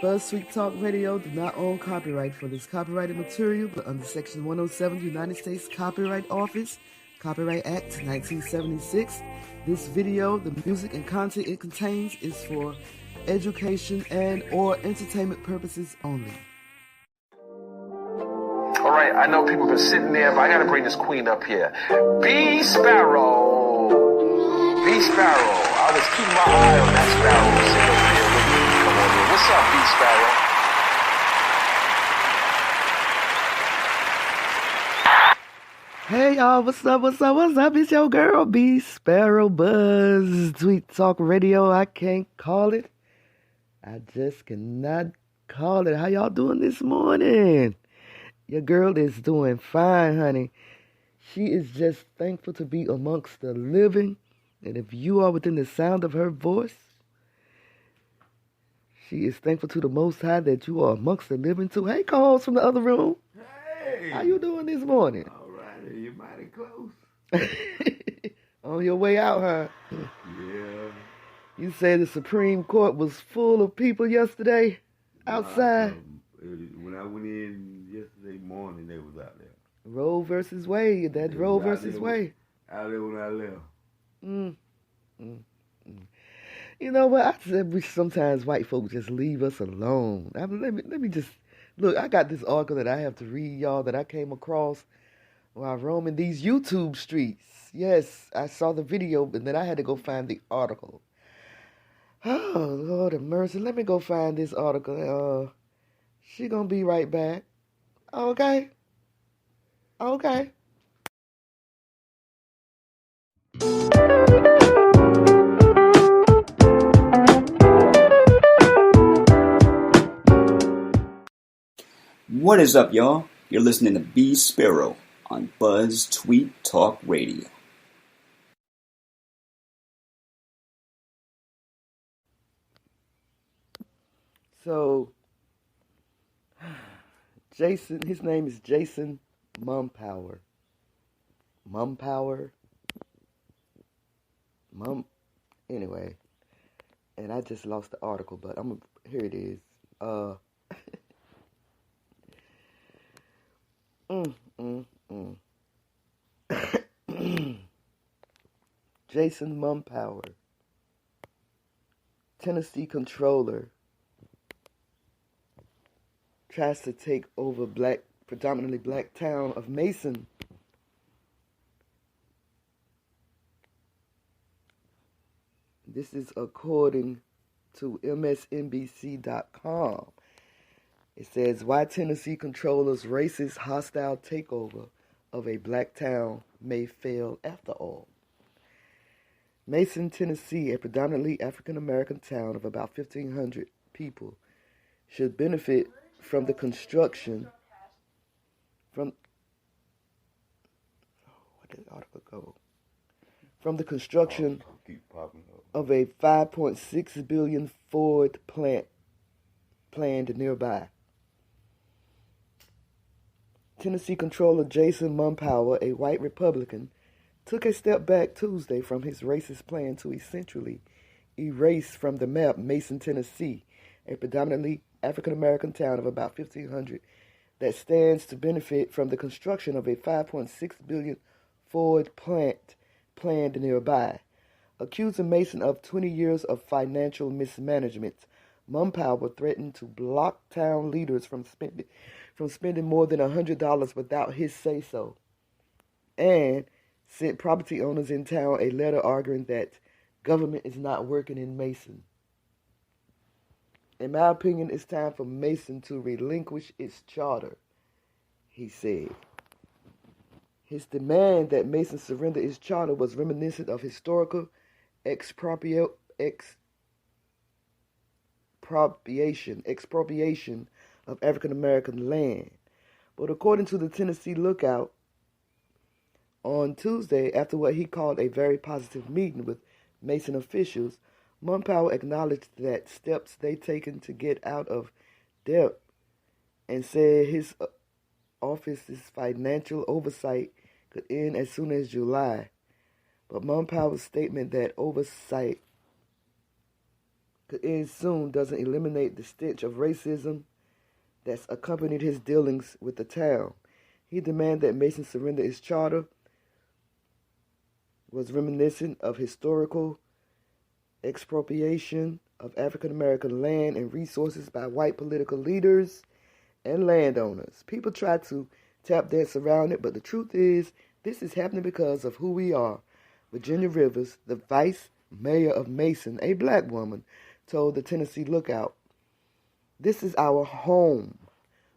BuzzzTweet Talk Radio do not own copyright for this copyrighted material, but under Section 107 United States Copyright Office, Copyright Act 1976, this video, the music and content it contains is for education and or entertainment purposes only. All right, I know people have been sitting there, but I got to bring this queen up here. BeeSparrow. BeeSparrow. I was keeping my eye on that sparrow sitting over here with me. Come on in. What's up, BeeSparrow? Hey y'all, what's up? It's your girl, BeeSparrow, BuzzzTweet Talk Radio. I can't call it. I just cannot call it. How y'all doing this morning? Your girl is doing fine, honey. She is just thankful to be amongst the living. And if you are within the sound of her voice, she is thankful to the Most High that you are amongst the living too. Hey, co-host from the other room. Hey. How you doing this morning? All right, you're mighty close. On your way out, huh? Yeah. You said the Supreme Court was full of people yesterday outside. When I went in yesterday morning, they was out there. Roe versus Wade. That's Roe versus Wade. Out there when I left. You know what? I said we sometimes white folks just leave us alone. Let me just look. I got this article that I have to read, y'all, that I came across while roaming these YouTube streets. Yes, I saw the video, and then I had to go find the article. Oh, Lord have mercy. Let me go find this article. She gonna be right back. Okay. What is up, y'all? You're listening to BeeSparrow on BuzzzTweet Talk Radio. So, Jason, his name is Jason Mumpower. Anyway, and I just lost the article, but here it is. Jason Mumpower, Tennessee Comptroller, tries to take over predominantly black town of Mason. This is according to MSNBC.com. It says, why Tennessee Comptroller's racist hostile takeover of a black town may fail after all. Mason, Tennessee, a predominantly African-American town of about 1,500 people, should benefit from the construction of a $5.6 billion Ford plant planned nearby. Tennessee Comptroller Jason Mumpower, a white Republican, took a step back Tuesday from his racist plan to essentially erase from the map Mason, Tennessee, a predominantly African-American town of about 1,500 that stands to benefit from the construction of a $5.6 billion Ford plant planned nearby. Accusing Mason of 20 years of financial mismanagement, Mumpower threatened to block town leaders from spending more than $100 without his say-so, and sent property owners in town a letter arguing that government is not working in Mason. In my opinion, it's time for Mason to relinquish its charter, he said. His demand that Mason surrender its charter was reminiscent of historical expropriation of African-American land. But according to the Tennessee Lookout, on Tuesday, after what he called a very positive meeting with Mason officials, Mumpower acknowledged that steps they taken to get out of debt and said his office's financial oversight could end as soon as July. But Mumpower's statement that oversight could end soon doesn't eliminate the stench of racism that's accompanied his dealings with the town. He demanded that Mason surrender his charter was reminiscent of historical expropriation of African American land and resources by white political leaders and landowners. People try to tap dance around it, but the truth is, this is happening because of who we are. Virginia Rivers, the vice mayor of Mason, a black woman, told the Tennessee Lookout, "This is our home.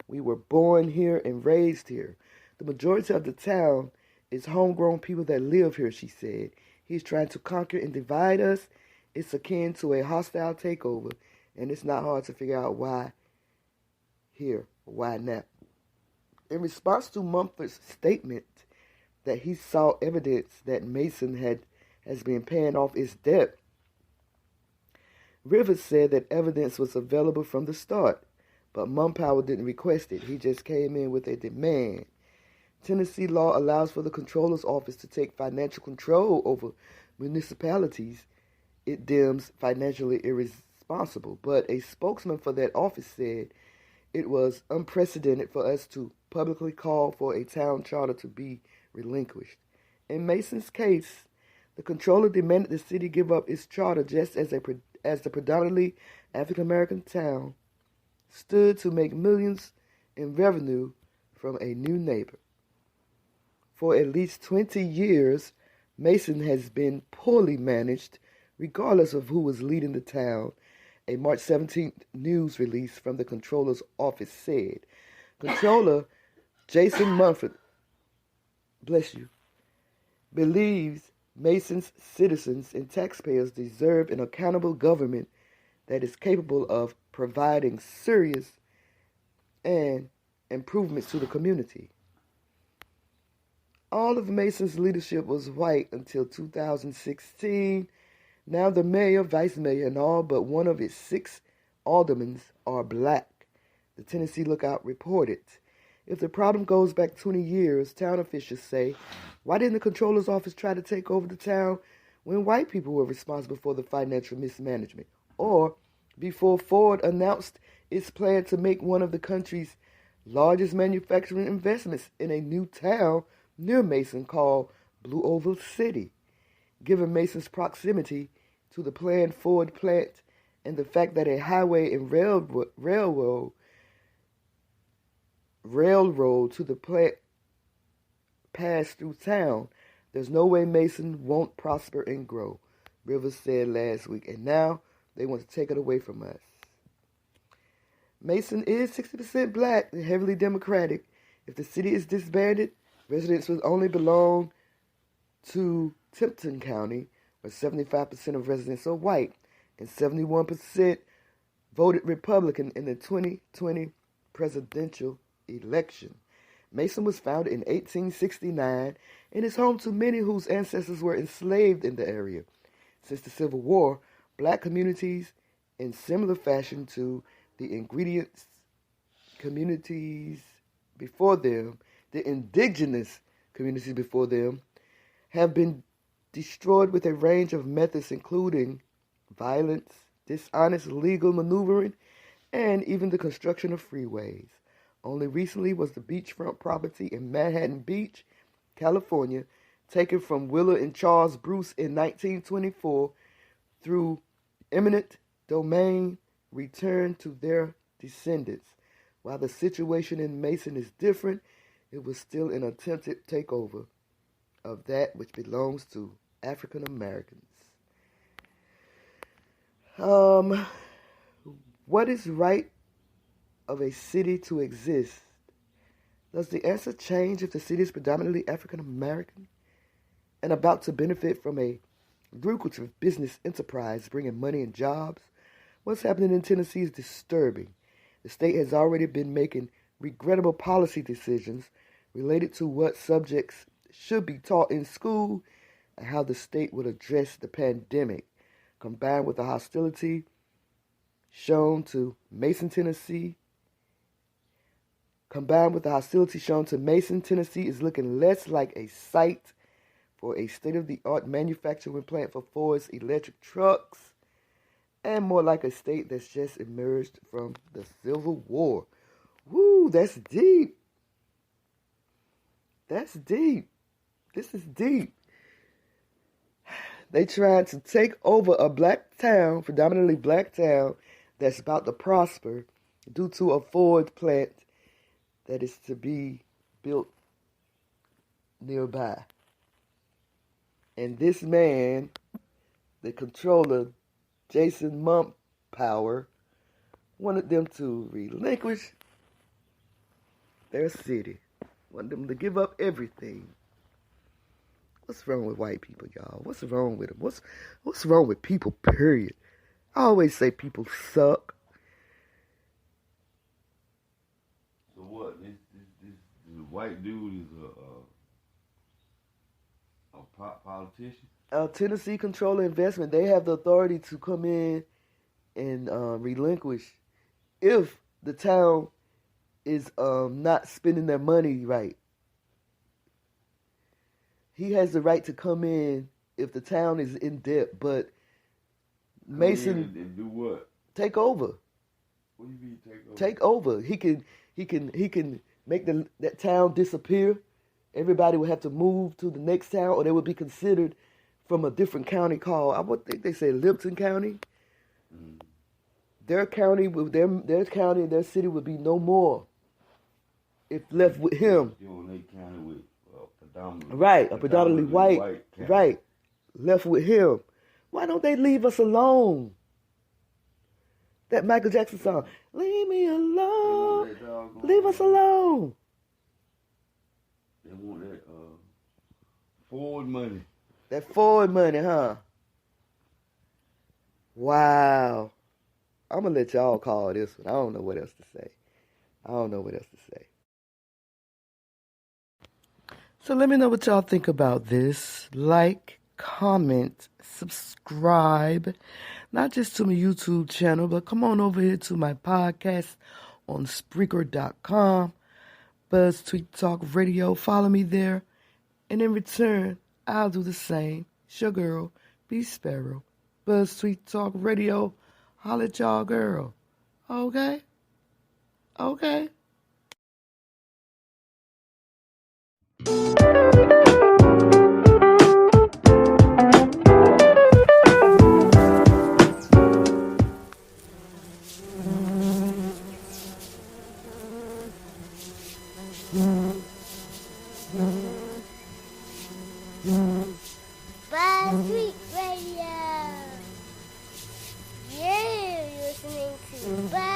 We were born here and raised here. The majority of the town is homegrown people that live here," she said. "He's trying to conquer and divide us. It's akin to a hostile takeover, and it's not hard to figure out why here, why now." In response to Mumford's statement that he saw evidence that Mason has been paying off its debt, Rivers said that evidence was available from the start, but Mumpower didn't request it. He just came in with a demand. Tennessee law allows for the Comptroller's office to take financial control over municipalities it deems financially irresponsible, but a spokesman for that office said it was unprecedented for us to publicly call for a town charter to be relinquished. In Mason's case, the Comptroller demanded the city give up its charter just as the predominantly African-American town stood to make millions in revenue from a new neighbor. For at least 20 years, Mason has been poorly managed, regardless of who was leading the town, a March 17th news release from the Comptroller's office said. Comptroller Jason Mumford, bless you, believes Mason's citizens and taxpayers deserve an accountable government that is capable of providing serious and improvements to the community. All of Mason's leadership was white until 2016. Now the mayor, vice mayor, and all but one of its 6 aldermen are black, the Tennessee Lookout reported. If the problem goes back 20 years, town officials say, why didn't the Comptroller's office try to take over the town when white people were responsible for the financial mismanagement? Or before Ford announced its plan to make one of the country's largest manufacturing investments in a new town near Mason called Blue Oval City. Given Mason's proximity to the planned Ford plant and the fact that a highway and railroad to the plant pass through town, there's no way Mason won't prosper and grow, Rivers said last week, and now they want to take it away from us. Mason is 60% black and heavily Democratic. If the city is disbanded, residents will only belong to Tipton County, where 75% of residents are white, and 71% voted Republican in the 2020 presidential election. Mason was founded in 1869 and is home to many whose ancestors were enslaved in the area. Since the Civil War, black communities, in similar fashion to the indigenous communities before them, have been destroyed with a range of methods including violence, dishonest legal maneuvering, and even the construction of freeways. Only recently was the beachfront property in Manhattan Beach, California, taken from Willa and Charles Bruce in 1924 through eminent domain returned to their descendants. While the situation in Mason is different, it was still an attempted takeover of that which belongs to African Americans. What is right of a city to exist? Does the answer change if the city is predominantly African American and about to benefit from a lucrative business enterprise bringing money and jobs? What's happening in Tennessee is disturbing. The state has already been making regrettable policy decisions related to what subjects should be taught in school and how the state would address the pandemic, combined with the hostility shown to Mason, Tennessee. Tennessee is looking less like a site for a state-of-the-art manufacturing plant for Ford's electric trucks and more like a state that's just emerged from the Civil War. Woo, that's deep. That's deep. This is deep. They tried to take over a black town, predominantly black town, that's about to prosper due to a Ford plant that is to be built nearby. And this man, the controller, Jason Mumpower, wanted them to relinquish their city. Wanted them to give up everything. What's wrong with white people, y'all? What's wrong with them? What's wrong with people, period? I always say people suck. So what? This white dude is a politician? Tennessee Controller Investment, they have the authority to come in and relinquish if the town is not spending their money right. He has the right to come in if the town is in debt, but Mason and do what? Take over. What do you mean take over? Take over. He can make that town disappear. Everybody would have to move to the next town, or they would be considered from a different county called, I would think they say Lipton County. Mm. Their county, their county and their city would be no more if left with him. County with a predominantly white county. Right, left with him. Why don't they leave us alone? That Michael Jackson song, leave me alone, leave us alone. They want that Ford money. That Ford money, huh? Wow. I'm going to let y'all call this one. I don't know what else to say. So let me know what y'all think about this. Like, comment, subscribe. Not just to my YouTube channel, but come on over here to my podcast on Spreaker.com. BuzzzTweet Talk Radio. Follow me there. And in return, I'll do the same. It's your girl, BeeSparrow. BuzzzTweet Talk Radio. Holla at y'all, girl. Okay? Okay. BuzzzTweet Radio. You're listening to